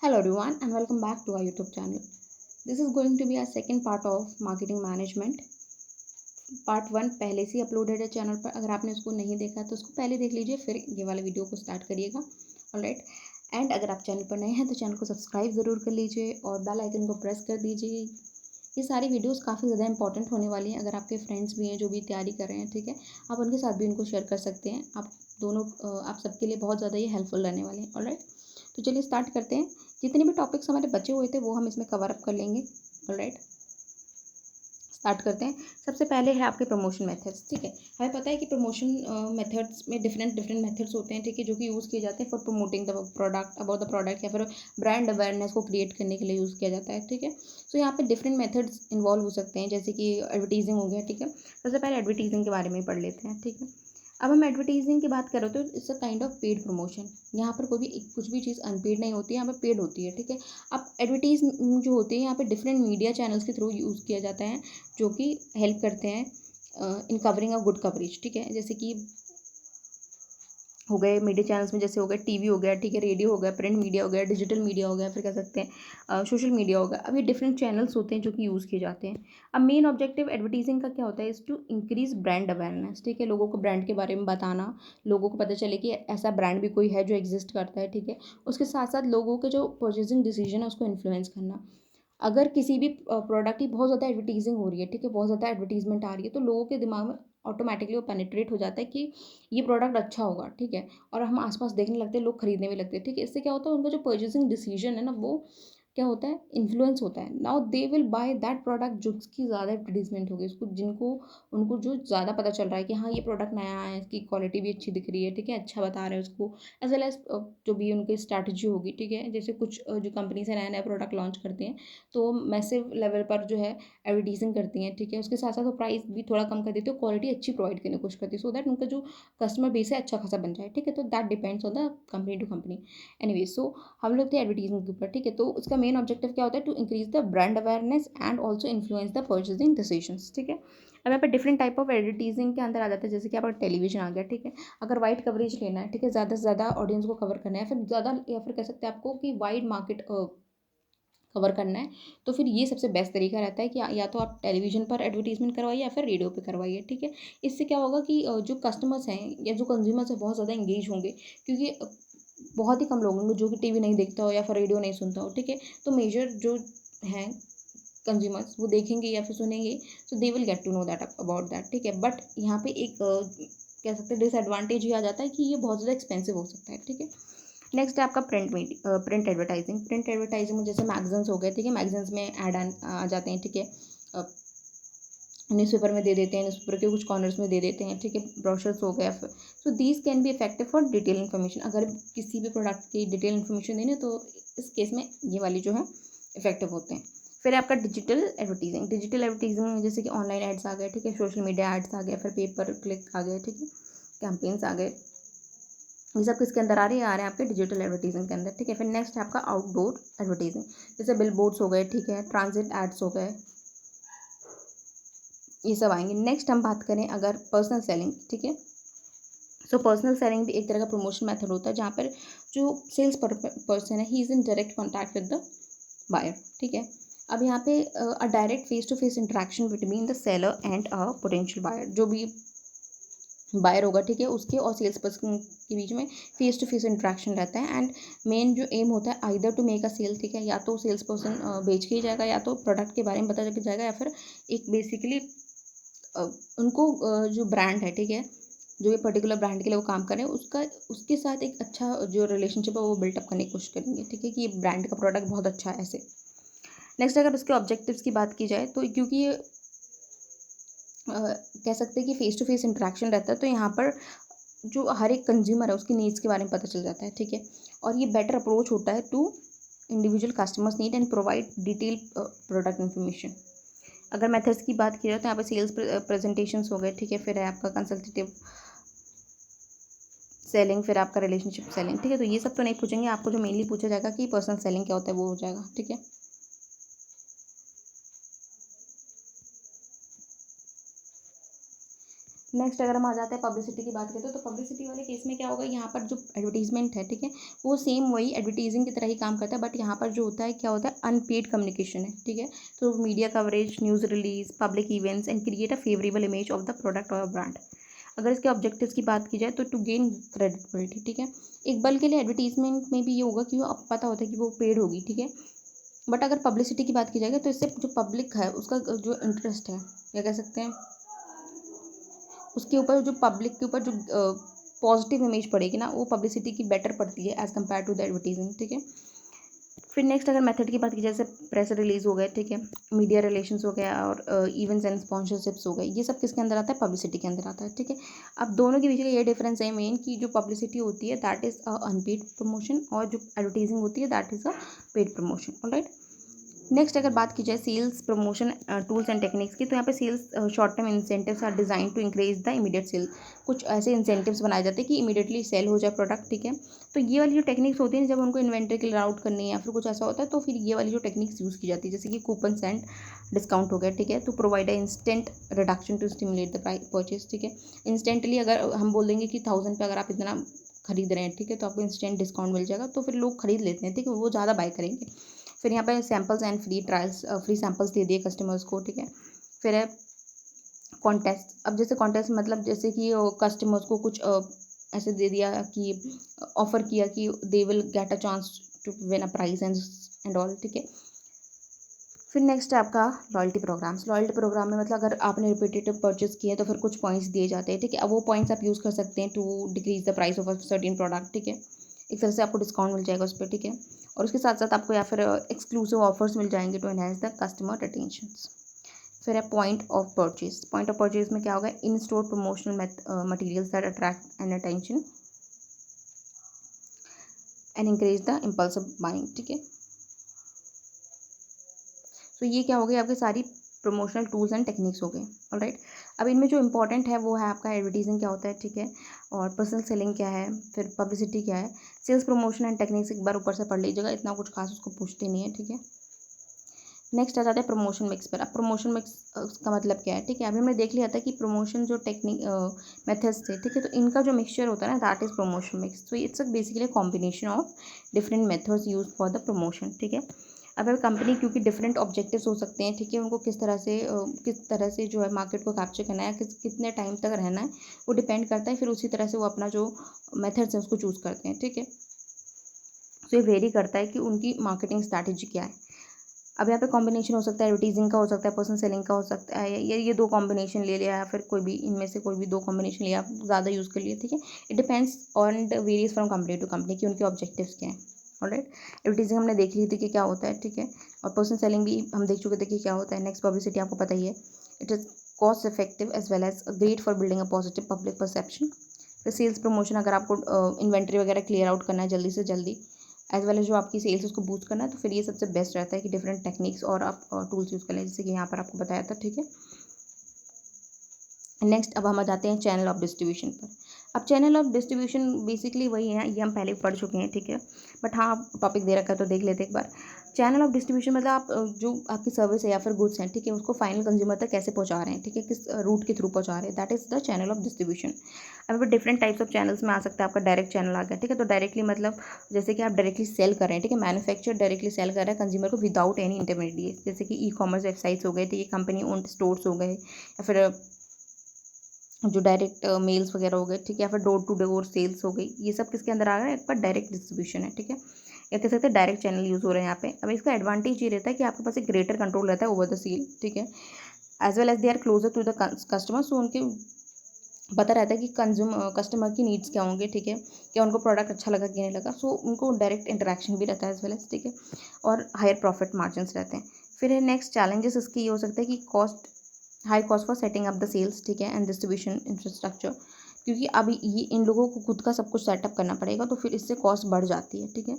Hello everyone and welcome back to our YouTube channel. This is going to be our second part of marketing management. Part one पहले से uploaded है channel पर। अगर आपने उसको नहीं देखा तो उसको पहले देख लीजिए, फिर ये वाले वीडियो को स्टार्ट करिएगा। ऑलराइट, एंड अगर आप चैनल पर नए हैं तो चैनल को सब्सक्राइब ज़रूर कर लीजिए और बेल आइकन को प्रेस कर दीजिए। ये सारी वीडियोस काफ़ी ज़्यादा इंपॉर्टेंट होने वाली हैं। अगर आपके फ्रेंड्स भी हैं जो भी तैयारी कर रहे हैं, ठीक है, आप उनके साथ भी उनको शेयर कर सकते हैं। आप दोनों आप सबके लिए बहुत ज़्यादा ये हेल्पफुल रहने वाले हैं। ऑलराइट, तो चलिए स्टार्ट करते हैं। जितने भी टॉपिक्स हमारे बचे हुए थे वो हम इसमें कवर अप कर लेंगे। ऑलराइट, स्टार्ट करते हैं। सबसे पहले है आपके प्रमोशन मेथड्स। ठीक है, हमें पता है कि प्रमोशन मेथड्स में डिफरेंट डिफरेंट मेथड्स होते हैं, ठीक है, जो कि यूज़ किए जाते हैं for promoting the product, about the product, या फिर ब्रांड अवेयरनेस को क्रिएट करने के लिए यूज़ किया जाता है। ठीक है, तो यहाँ पे डिफरेंट मेथड्स इन्वॉल्व हो सकते हैं, जैसे कि एडवर्टीजिंग हो गया। ठीक है, सबसे पहले एडवर्टीजिंग के बारे में पढ़ लेते हैं। ठीक है, अब हम एडवर्टाइजिंग की बात करें तो it's a kind of paid promotion. यहाँ पर कोई भी कुछ भी चीज़ अनपेड नहीं होती है, यहाँ पर पेड होती है। ठीक है, अब एडवर्टीज जो होती है यहाँ पे डिफरेंट मीडिया चैनल्स के थ्रू यूज़ किया जाता है, जो कि हेल्प करते हैं इन कवरिंग अ गुड कवरेज। ठीक है, जैसे कि हो गए मीडिया चैनल्स में, जैसे हो गया टीवी हो गया, ठीक है, रेडियो हो गया, प्रिंट मीडिया हो गया, डिजिटल मीडिया हो गया, फिर कह सकते हैं सोशल मीडिया हो गया। अब ये डिफरेंट चैनल्स होते हैं जो कि यूज़ किए जाते हैं। अब मेन ऑब्जेक्टिव एडवर्टीजिंग का क्या होता है, is to increase brand awareness. ठीक है, लोगों को ब्रांड के बारे में बताना, लोगों को पता चले कि ऐसा ब्रांड भी कोई है जो एग्जिस्ट करता है। ठीक है, उसके साथ साथ लोगों के जो परचेजिंग डिसीजन है उसको इन्फ्लुएंस करना। अगर किसी भी प्रोडक्ट की बहुत ज़्यादा एडवर्टीजिंग हो रही है, ठीक है, बहुत ज़्यादा एडवर्टीजमेंट आ रही है, तो लोगों के दिमाग में ऑटोमेटिकली वो पेनिट्रेट हो जाता है कि ये प्रोडक्ट अच्छा होगा। ठीक है, और हम आसपास देखने लगते हैं, लोग खरीदने भी लगते हैं। ठीक है, इससे क्या होता है, उनका जो परचेसिंग डिसीजन है ना, वो क्या होता है, इन्फ्लुएंस होता है। Now they will by that product जिसकी ज़्यादा एडवर्टीजमेंट होगी, उसको जिनको उनको जो ज़्यादा पता चल रहा है कि हाँ ये प्रोडक्ट नया आया है, इसकी क्वालिटी भी अच्छी दिख रही है, ठीक है, अच्छा बता रहे हैं उसको, एज वेल एज जो भी उनकी स्ट्रैटेजी होगी। ठीक है, जैसे कुछ जो कंपनी से नया नया प्रोडक्ट लॉन्च करते हैं तो मैसिव लेवल पर जो है एडवर्टीजिंग करती हैं। ठीक है, उसके साथ साथ वो प्राइस भी थोड़ा कम कर देती है, क्वालिटी अच्छी प्रोवाइड करने की कोशिश करती है, सो दैट उनका जो कस्टमर बेस है अच्छा खासा बन जाए। ठीक है, तो that depends on the company to company. Anyway, so हम लोग थे एडवर्टीजिंग के ऊपर। ठीक है, तो उसका मेन ऑब्जेक्टिव क्या होता है, to increase the brand awareness and also influence the purchasing decisions. ठीक है, अब यहाँ पे डिफरेंट टाइप ऑफ एडवर्टीजिंग के अंदर आ जाता है, जैसे कि आपका टेलीविजन आ गया। ठीक है, अगर वाइड कवरेज लेना है, ठीक है, ज़्यादा से ज़्यादा ऑडियंस को कवर करना है, फिर ज़्यादा, या फिर कह सकते हैं आपको कि वाइड मार्केट कवर करना है, तो फिर ये सबसे बेस्ट तरीका रहता है कि या तो आप टेलीविज़न पर एडवर्टीज़मेंट करवाइए या फिर रेडियो पे करवाइए। ठीक है, इससे क्या होगा कि जो कस्टमर्स हैं या जो कंज्यूमर्स हैं बहुत ज़्यादा एंगेज होंगे, क्योंकि बहुत ही कम लोग होंगे जो कि टीवी नहीं देखता हो या फिर रेडियो नहीं सुनता हो। ठीक है, तो मेजर जो हैं कंज्यूमर्स वो देखेंगे या फिर सुनेंगे, so they will get to know that about that. ठीक है, बट यहाँ पे एक कह सकते हैं डिसएडवांटेज ये आ जाता है कि ये बहुत ज़्यादा एक्सपेंसिव हो सकता है। ठीक है, नेक्स्ट है आपका प्रिंट एडवर्टाइजिंग। प्रिंट एडवर्टाइजिंग में जैसे मैगजीन्स हो गए, ठीक है, मैगजीन्स में ऐड आ जाते हैं। ठीक है, न्यूज़पेपर में दे देते हैं, न्यूज़पेपर के कुछ कॉर्नर्स में दे देते हैं। ठीक है, ब्रोशर्स हो गया, so these can be effective for detail information. अगर किसी भी प्रोडक्ट की डिटेल इन्फॉर्मेशन देनी है तो इस केस में ये वाली जो है इफेक्टिव होते हैं। फिर आपका डिजिटल एडवर्टीजिंग। डिजिटल एडवर्टीजिंग में जैसे कि ऑनलाइन एड्स आ गए, ठीक है, सोशल मीडिया एड्स आ गए, फिर पेपर क्लिक आ गए, ठीक है, कैंपेन्स आ गए, ये सब किसके अंदर आ रहे हैं आपके डिजिटल एडवर्टीजिंग के अंदर। ठीक है, फिर नेक्स्ट है आपका आउटडोर एडवर्टीजिंग, जैसे बिल बोर्ड्स हो गए, ठीक है, ट्रांजिट एड्स हो गए, ये सब आएंगे। नेक्स्ट हम बात करें अगर पर्सनल सेलिंग। ठीक है, सो पर्सनल सेलिंग भी एक तरह का प्रमोशन मेथड होता है, जहाँ पर जो सेल्स पर्सन है he is in direct contact with the buyer. ठीक है, अब यहाँ पे a direct face to face interaction between the seller and a potential buyer. जो भी बायर होगा, ठीक है, उसके और सेल्स पर्सन के बीच में फेस टू फेस इंट्रैक्शन रहता है, एंड मेन जो एम होता है either to make a sale. ठीक है, या तो सेल्स पर्सन बेच के ही जाएगा, या तो प्रोडक्ट के बारे में पता चल जाएगा, या फिर एक बेसिकली उनको जो ब्रांड है, ठीक है, जो ये पर्टिकुलर ब्रांड के लिए वो काम कर रहे हैं, उसका उसके साथ एक अच्छा जो रिलेशनशिप है वो बिल्टअप करने की कोशिश करेंगे। ठीक है, कि ये ब्रांड का प्रोडक्ट बहुत अच्छा है ऐसे। नेक्स्ट अगर उसके ऑब्जेक्टिव्स की बात की जाए तो क्योंकि ये कह सकते हैं कि फेस टू फेस इंटरेक्शन रहता है, तो यहाँ पर जो हर एक कंज्यूमर है उसकी नीड्स के बारे में पता चल जाता है। ठीक है, और ये बेटर अप्रोच होता है to individual customers need and provide detail product information. अगर मेथड्स की बात की जाए तो यहाँ पे सेल्स प्रेजेंटेशंस हो गए, ठीक है, फिर है आपका कंसल्टेटिव सेलिंग, फिर आपका रिलेशनशिप सेलिंग। ठीक है, तो ये सब तो नहीं पूछेंगे, आपको जो मेनली पूछा जाएगा कि पर्सनल सेलिंग क्या होता है वो हो जाएगा। ठीक है, नेक्स्ट अगर हम आ जाते हैं पब्लिसिटी की बात करते हैं, तो पब्लिसिटी वाले केस में क्या होगा, यहाँ पर जो एडवर्टीजमेंट है, ठीक है, वो सेम वही एडवर्टीजिंग की तरह ही काम करता है, बट यहाँ पर जो होता है क्या होता है, अनपेड कम्युनिकेशन है, ठीक है। तो media coverage, news release, public events and create a favourable image of the product और ब्रांड। अगर इसके ऑब्जेक्टिव्स की बात की जाए तो टू गेन क्रेडिबिलिटी, ठीक है। एक बल के लिए एडवर्टीजमेंट में भी ये होगा कि वो अब पता होता है कि वो पेड होगी, ठीक है। बट अगर पब्लिसिटी की बात की जाएगी तो इससे जो पब्लिक है उसका जो इंटरेस्ट है, क्या कह सकते हैं, उसके ऊपर जो पब्लिक के ऊपर जो पॉजिटिव इमेज पड़ेगी ना, वो पब्लिसिटी की बेटर पड़ती है as compare to the advertising, ठीक है। फिर नेक्स्ट अगर मेथड की बात की जाए, जैसे प्रेस रिलीज हो गए, ठीक है, मीडिया रिलेशंस हो गया और इवेंट्स एंड स्पॉन्सरशिप्स हो गए, ये सब किसके अंदर आता है, पब्लिसिटी के अंदर आता है, ठीक है। अब दोनों के बीच का ये डिफरेंस है मेन, कि जो पब्लिसिटी होती है that is a unpaid promotion, और जो एडवर्टीजिंग होती है that is a paid promotion, alright. Next अगर बात की जाए sales promotion tools and techniques की, तो यहाँ पे sales short term incentives are design to increase the immediate sale. कुछ ऐसे इंसेंटिव्स बनाए जाते हैं कि इमीडिएटली सेल हो जाए प्रोडक्ट, ठीक है। तो ये वाली जो टेक्निक्स होती हैं, जब उनको इन्वेंट्री क्लियर आउट करनी है या फिर कुछ ऐसा होता है, तो फिर ये वाली जो टेक्निक्स यूज़ की जाती है, जैसे कि कूपन एंड डिस्काउंट हो गया, ठीक है, to provide a instant reduction to stimulate the price purchase, ठीक है। इंस्टेंटली अगर हम बोल देंगे कि 1000 पे अगर आप इतना खरीद रहे हैं, ठीक है, तो आपको इंस्टेंट डिस्काउंट मिल जाएगा, तो फिर लोग खरीद लेते हैं, ठीक है, वो ज़्यादा बाय करेंगे। फिर यहाँ पे samples and free trials, free samples दे दिए कस्टमर्स को, ठीक है। फिर है कॉन्टेस्ट। अब जैसे कॉन्टेस्ट मतलब जैसे कि कस्टमर्स को कुछ ऐसे दे दिया कि ऑफर किया कि they will get a chance to win a prize and all, ठीक है। फिर नेक्स्ट है आपका लॉयल्टी प्रोग्राम्स। लॉयल्टी प्रोग्राम में मतलब अगर आपने रिपीटेटिव परचेज किए तो फिर कुछ पॉइंट्स दिए जाते हैं, ठीक है। अब वो पॉइंट्स आप यूज़ कर सकते हैं to decrease the price of a certain product, ठीक है। एक तरह से आपको डिस्काउंट मिल जाएगा उस पर, ठीक है। और उसके साथ साथ आपको या फिर एक्सक्लूसिव ऑफर्स मिल जाएंगे to enhance the customer retention. फिर है point of purchase. Point of purchase में क्या होगा, in store promotional materials that attract and attention and increase the impulsive buying, ठीक है। तो ये क्या हो गई, आपकी सारी प्रमोशनल टूल्स एंड टेक्निक्स हो गए, ऑलराइट। अब इनमें जो इंपॉर्टेंट है वो है आपका एडवर्टीजिंग क्या होता है, ठीक है, और पर्सनल सेलिंग क्या है, फिर पब्लिसिटी क्या है, सेल्स प्रमोशन एंड टेक्निक्स एक बार ऊपर से पढ़ लीजिएगा, इतना कुछ खास उसको पूछते नहीं है, ठीक है। नेक्स्ट आ जाता है प्रमोशन मिक्स पर। अब प्रमोशन मिक्स का मतलब क्या है, ठीक है। अभी हमने देख लिया था कि प्रमोशन जो टेक्निक मेथड्स थे, ठीक है, तो इनका जो मिक्सचर होता है ना दैट इज प्रमोशन मिक्स। तो it's basically combination of different methods use for the promotion, ठीक है। अब कंपनी क्योंकि डिफरेंट ऑब्जेक्टिव्स हो सकते हैं, ठीक है, उनको किस तरह से जो है मार्केट को कैप्चर करना है, कितने टाइम तक रहना है, वो डिपेंड करता है। फिर उसी तरह से वो अपना जो मेथड्स है उसको चूज़ करते हैं, ठीक है। तो ये वेरी करता है कि उनकी मार्केटिंग स्ट्रैटेजी क्या है। अब यहाँ पे कॉम्बिनेशन हो सकता है, एडवर्टीजिंग का हो सकता है, पर्सनल सेलिंग का हो सकता है, ये दो कॉम्बिनेशन ले लिया, या फिर कोई भी इनमें से कोई भी दो कॉम्बिनेशन लिया, ज़्यादा यूज़ कर लिया, ठीक है। It depends on the various from company to company कि उनके ऑब्जेक्टिव्स क्या हैं, ऑलराइट। एडवर्टीजिंग हमने देख ली थी कि क्या होता है, ठीक है, और पर्सनल सेलिंग भी हम देख चुके थे कि क्या होता है। नेक्स्ट पब्लिसिटी आपको पता ही है, it is cost effective as well as great for building a positive public perception. फिर सेल्स प्रमोशन, अगर आपको इन्वेंट्री वगैरह क्लियर आउट करना है जल्दी से जल्दी, एज वेल एज जो आपकी सेल्स उसको बूस्ट करना है, तो फिर ये सबसे बेस्ट रहता है कि डिफरेंट टेक्निक्स और आप टूल्स यूज़ कर लें, जैसे कि यहाँ पर आपको बताया था, ठीक है। नेक्स्ट अब हम आ जाते हैं चैनल ऑफ डिस्ट्रीब्यूशन पर। अब चैनल ऑफ डिस्ट्रीब्यूशन बेसिकली वही है, ये हम पहले पढ़ चुके हैं, ठीक है, बट हाँ टॉपिक दे रखा है तो देख लेते एक बार। चैनल ऑफ डिस्ट्रीब्यूशन मतलब आप जो आपकी सर्विस है या फिर गुड्स हैं, ठीक है, उसको फाइनल कंज्यूमर तक कैसे पहुँचा रहे हैं, ठीक है, किस रूट के थ्रू पहुँचा रहे हैं, that is the channel of distribution. अब डिफरेंट टाइप्स ऑफ चैनल्स में आ सकता है, आपका डायरेक्ट चैनल आ गया, ठीक है। तो डायरेक्टली मतलब जैसे कि आप डायरेक्टली सेल कर रहे हैं, ठीक है, मैन्युफैक्चर डायरेक्टली सेल कर रहा है कंज्यूमर को विदाउट एनी इंटरमीडिएट, जैसे कि ई कॉमर्स वेबसाइट्स हो गए, ठीक है, कंपनी ओन्ड स्टोर्स हो गए, या फिर जो डायरेक्ट मेल्स वगैरह हो गए, ठीक है, या फिर डोर टू डोर सेल्स हो गई, ये सब किसके अंदर आ रहा है, एक बार डायरेक्ट डिस्ट्रीब्यूशन है, ठीक है, या कह सकते हैं डायरेक्ट चैनल यूज़ हो रहे हैं यहाँ पे। अब इसका एडवांटेज ये रहता है कि आपके पास एक ग्रेटर कंट्रोल रहता है ओवर द सेल, ठीक है, as well as they are closer to the customer, so उनके पता रहता है कि कस्टमर की नीड्स क्या होंगे, ठीक है, क्या उनको प्रोडक्ट अच्छा लगा कि नहीं लगा, सो उनको डायरेक्ट इंटरेक्शन भी रहता है एज वेल एज, ठीक है, और हायर प्रॉफिट मार्जिन्स रहते हैं। फिर है नेक्स्ट चैलेंजेस इसकी ये हो सकता है कि high cost for setting up the sales, ठीक है, एंड डिस्ट्रीब्यूशन इंफ्रास्ट्रक्चर, क्योंकि अभी ये इन लोगों को खुद का सब कुछ सेटअप करना पड़ेगा, तो फिर इससे कॉस्ट बढ़ जाती है, ठीक है।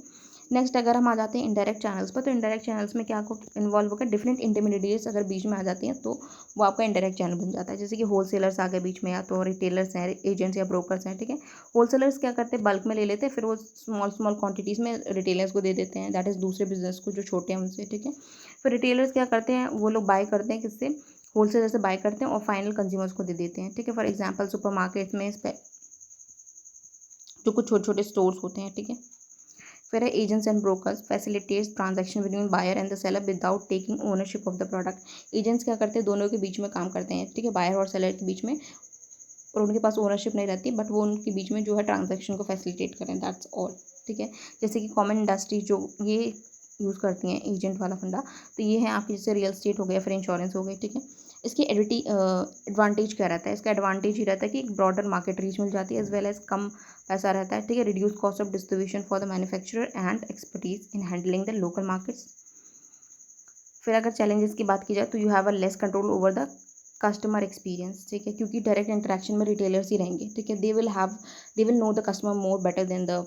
नेक्स्ट अगर हम आ जाते हैं इनडायरेक्ट चैनल्स पर, तो इनडायरेक्ट चैनल्स में क्या इन्वॉल्व होगा, डिफरेंट इंटरमीडिएट्स अगर बीच में आ जाती हैं तो वो आपका इनडायरेक्ट चैनल बन जाता है, जैसे कि होलसेलर्स आ गए बीच में, या तो रिटेलर्स हैं, एजेंट्स या ब्रोकर्स हैं, ठीक है। होलसेलर्स क्या करते हैं, बल्क में ले लेते हैं, फिर वो स्मॉल स्मॉल क्वांटिटीज़ में रिटेलर्स को दे देते हैं, दैट इज़ दूसरे बिजनेस को जो छोटे हैं उनसे, ठीक है। फिर रिटेलर्स क्या करते हैं, वो लोग बाय करते हैं किससे, होलसेलर से बाय करते हैं और फाइनल कंज्यूमर्स को दे देते हैं, ठीक है। फॉर एग्जांपल सुपरमार्केट में जो कुछ छोटे छोटे स्टोर्स होते हैं, ठीक है। फिर है agents and brokers facilitates transaction between buyer and the seller without taking ownership of the product. Agents क्या करते हैं, दोनों के बीच में काम करते हैं, ठीक है, बायर और सेलर के बीच में, और उनके पास ओनरशिप नहीं रहती, बट वो उनके बीच में जो है ट्रांजैक्शन को फैसिलिटेट करें, दैट्स ऑल, ठीक है। जैसे कि कॉमन इंडस्ट्रीज जो ये यूज़ करती हैं एजेंट वाला फंडा, तो ये है आपके जैसे रियल स्टेट हो गया, फिर इंश्योरेंस हो गई, ठीक है। इसकी एडवांटेज क्या रहता है, इसका एडवांटेज ही रहता है कि एक ब्रॉडर मार्केट रीच मिल जाती है, एज वेल एज कम पैसा रहता है, ठीक है। Reduce cost of distribution for the manufacturer and expertise in handling the local markets. फिर अगर चैलेंजेस की बात की जाए तो you have a less control over the customer experience, ठीक है, क्योंकि डायरेक्ट इंटरेक्शन में रिटेलर्स ही रहेंगे, ठीक है। They will know the customer more better than the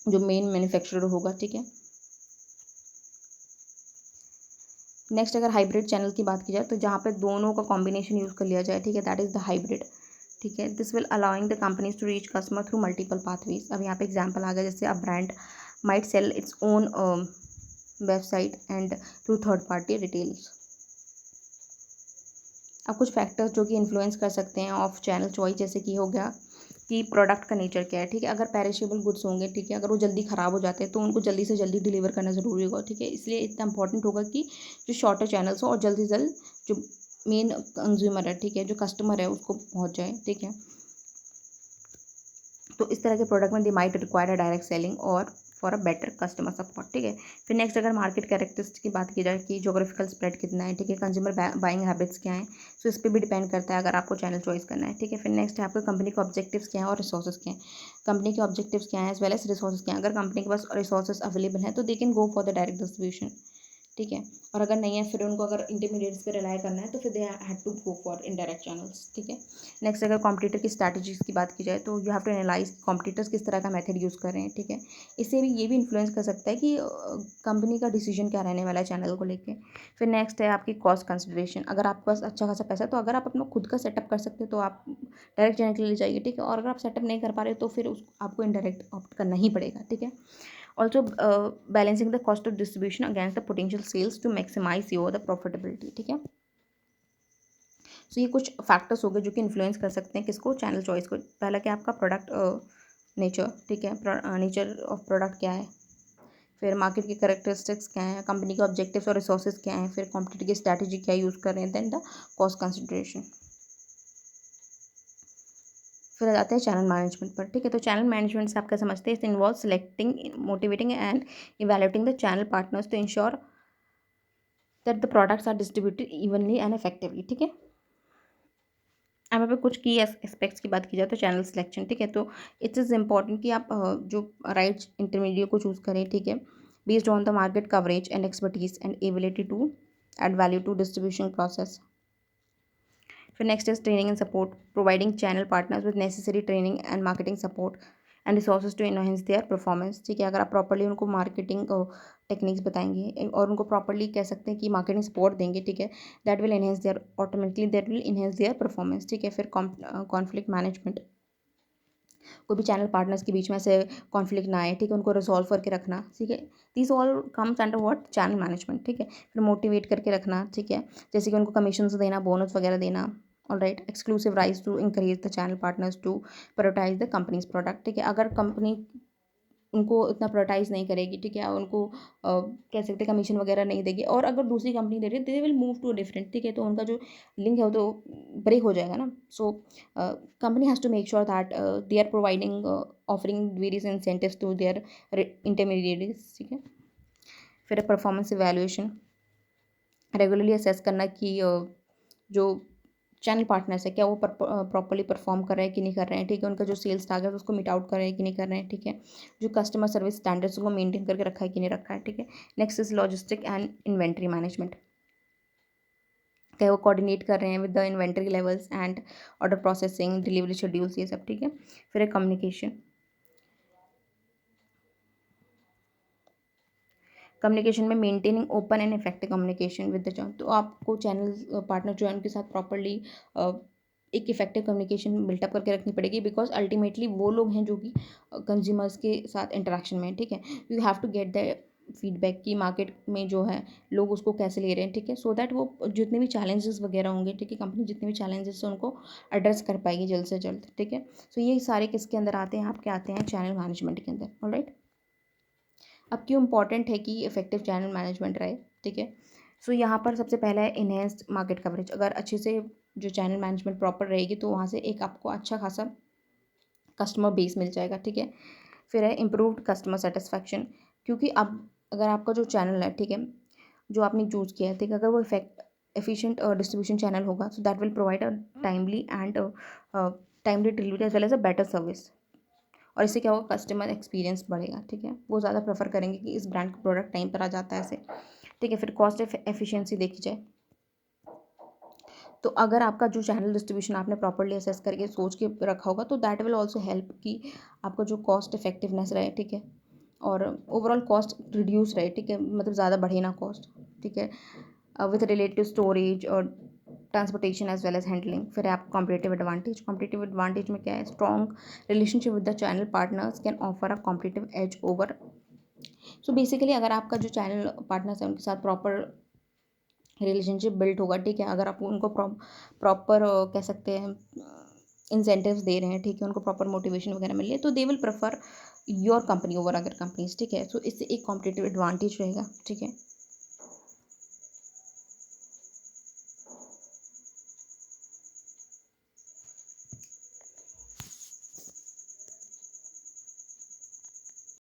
जो मेन मैन्युफैक्चरर होगा, ठीक है। नेक्स्ट अगर हाइब्रिड चैनल की बात की जाए तो जहाँ पे दोनों का कॉम्बिनेशन यूज़ कर लिया जाए, ठीक है, दैट इज़ द हाइब्रिड, ठीक है। This will allowing the companies to reach customer through multiple pathways. अब यहाँ पे एग्जांपल आ गया, जैसे a brand might sell its own website and through third party retails. अब कुछ फैक्टर्स जो कि इन्फ्लुएंस कर सकते हैं ऑफ चैनल चॉइस, जैसे कि हो गया कि प्रोडक्ट का नेचर क्या है, ठीक है। अगर पेरिशेबल गुड्स होंगे, ठीक है, अगर वो जल्दी ख़राब हो जाते हैं तो उनको जल्दी से जल्दी डिलीवर करना ज़रूरी होगा, ठीक है। इसलिए इतना इंपॉर्टेंट होगा कि जो शॉर्टर चैनल्स हो और जल्द से जल्द जो मेन कंज्यूमर है, ठीक है, जो कस्टमर है उसको पहुंच जाए, ठीक है। तो इस तरह के प्रोडक्ट में they might require a direct selling और for a better customer support, ठीक है। फिर नेक्स्ट अगर मार्केट कैरेक्टरिस्टिक्स की बात की जाए कि जोग्राफिकल स्प्रेड कितना है, ठीक है, कंज्यूमर बाइंग हैबिट्स क्या हैं, सो इस पर भी डिपेंड करता है अगर आपको चैनल चॉइस करना है, ठीक है। फिर नेक्स्ट है आपको कंपनी के ऑब्जेक्टिव्स क्या है और रिसोर्सेज क्या है। कंपनी के ऑब्जेक्टिव्स क्या है एज वेल एज रिसोर्सेज क्या है। अगर कंपनी के पास रिसोर्सेज अवेलेबल हैं तो they can go for the direct distribution, ठीक है। और अगर नहीं है, फिर उनको अगर इंटरमीडिएट्स पे रिलाई करना है तो फिर they had to go for indirect channels, ठीक है। नेक्स्ट अगर कॉम्पिटिटर की स्ट्रैटेजीज की बात की जाए तो you have to analyse competitors किस तरह का मेथड यूज़ कर रहे हैं, ठीक है। इससे भी ये भी इन्फ्लुएंस कर सकता है कि कंपनी का डिसीजन क्या रहने वाला है चैनल को लेके। फिर नेक्स्ट है आपकी कॉस्ट कंसिडरेशन। अगर आपके पास अच्छा खासा पैसा है तो अगर आप अपना खुद का सेटअप कर सकते हो तो आप डायरेक्ट चैनल के लिए जाइए, ठीक है। और अगर आप सेटअप नहीं कर पा रहे तो फिर आपको इनडायरेक्ट ऑप्ट करना ही पड़ेगा, ठीक है। Also, balancing the cost of distribution against the potential sales to maximize your the profitability, ठीक है। सो ये कुछ फैक्टर्स हो गए जो कि इन्फ्लुएंस कर सकते हैं किसको, चैनल चॉइस को। पहला क्या आपका प्रोडक्ट नेचर, ठीक है, नेचर ऑफ प्रोडक्ट क्या है। फिर मार्केट की करेक्टरिस्टिक्स क्या है, कंपनी के ऑब्जेक्टिव्स और रिसोर्सेज क्या हैं, फिर कॉम्पिटिटिव की स्ट्रैटेजी क्या यूज़ कर रहे हैं, देन द कॉस्ट कंसिडरेशन। फिर आ जाते हैं चैनल मैनेजमेंट पर, ठीक है। तो चैनल मैनेजमेंट से आप क्या समझते हैं, it involve selecting motivating and evaluating the channel partners to ensure that the products are distributed evenly and effectively, ठीक है। अब यहाँ पे कुछ की एस्पेक्ट्स की बात की जाए तो चैनल सिलेक्शन, ठीक है। तो इट इज़ इम्पॉर्टेंट कि आप जो राइट इंटरमीडिएट को चूज़ करें, ठीक है, based on the market coverage and expertise and ability to add value to distribution process. फिर next is training and support, providing channel partners with necessary training and marketing support and resources to enhance their performance, ठीक है। अगर आप properly उनको marketing techniques बताएंगे और उनको properly कह सकते हैं कि मार्केटिंग सपोर्ट देंगे, ठीक है, that will enhance their automatically that will enhance their performance, ठीक है। फिर कॉन्फ्लिक्ट मैनेजमेंट, कोई भी चैनल पार्टनर्स के बीच में से कॉन्फ्लिक्ट ना आए, ठीक है, उनको रिजॉल्व करके रखना, ठीक है। This all comes under what, channel management, ठीक है। फिर मोटिवेट करके रखना, ठीक है, जैसे कि उनको कमीशन देना, बोनस वगैरह देना, all right. Exclusive rights to encourage the channel partners to prioritise the company's product, ठीक है। अगर कंपनी उनको इतना प्रायोरिटाइज नहीं करेगी, ठीक है, उनको कह सकते हैं कमीशन वगैरह नहीं देगी, और अगर दूसरी कंपनी दे रही है they will move to different, ठीक है, तो उनका जो लिंक है वो तो ब्रेक हो जाएगा ना। So company has to make sure that they are providing offering various incentives to their intermediates, ठीक है। फिर परफॉर्मेंस इवैल्यूएशन, रेगुलरली असेस करना कि जो चैनल पार्टनर्स है क्या वो प्रॉपर्ली परफॉर्म कर रहे हैं कि नहीं कर रहे हैं, ठीक है। उनका जो सेल्स टारगेट है उसको मीट आउट कर रहे हैं कि नहीं कर रहे हैं, ठीक है। जो कस्टमर सर्विस स्टैंडर्ड्स को मेंटेन करके रखा है कि नहीं रखा है, ठीक है। Next is logistic and inventory management, क्या वो कोऑर्डिनेट कर रहे हैं with the inventory levels and order processing, delivery schedules, ये सब, ठीक है। फिर है कम्युनिकेशन, कम्युनिकेशन में maintaining open and effective communication with the channel, तो आपको चैनल पार्टनर जो है उनके साथ प्रॉपर्ली एक इफेक्टिव कम्युनिकेशन बिल्टअप करके रखनी पड़ेगी, बिकॉज अल्टीमेटली वो लोग हैं जो कि कंज्यूमर्स के साथ इंटरेक्शन में, ठीक है। You have to get the feedback की मार्केट में जो है लोग उसको कैसे ले रहे हैं, ठीक है, सो दैट वो जितने भी चैलेंजेस वगैरह होंगे, ठीक है, कंपनी जितने भी चैलेंजेस हैं उनको एड्रेस कर पाएगी जल्द से जल्द, ठीक है। सो ये सारे किसके अंदर आते हैं, आपके आते हैं चैनल मैनेजमेंट के अंदर। ऑलराइट, अब क्यों इंपॉर्टेंट है कि इफेक्टिव चैनल मैनेजमेंट रहे, ठीक है। सो यहाँ पर सबसे पहला है इनहेंस्ड मार्केट कवरेज। अगर अच्छे से जो चैनल मैनेजमेंट प्रॉपर रहेगी तो वहाँ से एक आपको अच्छा खासा कस्टमर बेस मिल जाएगा, ठीक है। फिर है इम्प्रूव्ड कस्टमर सेटिस्फैक्शन, क्योंकि अब अगर आपका जो चैनल है, ठीक है, जो आपने चूज़ किया है, ठीक है, अगर वो एफिशिएंट डिस्ट्रीब्यूशन चैनल होगा, so that will provide a timely and timely delivery as well as a better service. और इससे क्या होगा, कस्टमर एक्सपीरियंस बढ़ेगा, ठीक है, वो ज़्यादा प्रेफर करेंगे कि इस ब्रांड का प्रोडक्ट टाइम पर आ जाता है ऐसे, ठीक है। फिर कॉस्ट एफिशिएंसी देखी जाए तो अगर आपका जो चैनल डिस्ट्रीब्यूशन आपने प्रॉपर्ली असेस करके सोच के रखा होगा तो दैट विल ऑल्सो हेल्प कि आपका जो कॉस्ट इफेक्टिवनेस रहे, ठीक है, और ओवरऑल कॉस्ट रिड्यूस रहे, ठीक है, मतलब ज़्यादा बढ़े ना कॉस्ट, ठीक है, विथ रिलेटेड स्टोरेज और transportation as well as handling. फिर है आप कॉम्पिटिटिव एडवांटेज में क्या है, strong relationship with the channel partners can offer a competitive edge over. So basically अगर आपका जो चैनल पार्टनर्स है उनके साथ प्रॉपर रिलेशनशिप बिल्ड होगा, ठीक है, अगर आप उनको प्रॉपर कह सकते हैं इंसेंटिव्स दे रहे हैं, ठीक है, उनको प्रॉपर मोटिवेशन वगैरह मिल रही है, तो they will prefer your company over other companies, ठीक है। सो इससे एक कॉम्पिटिटिव एडवांटेज रहेगा, ठीक है।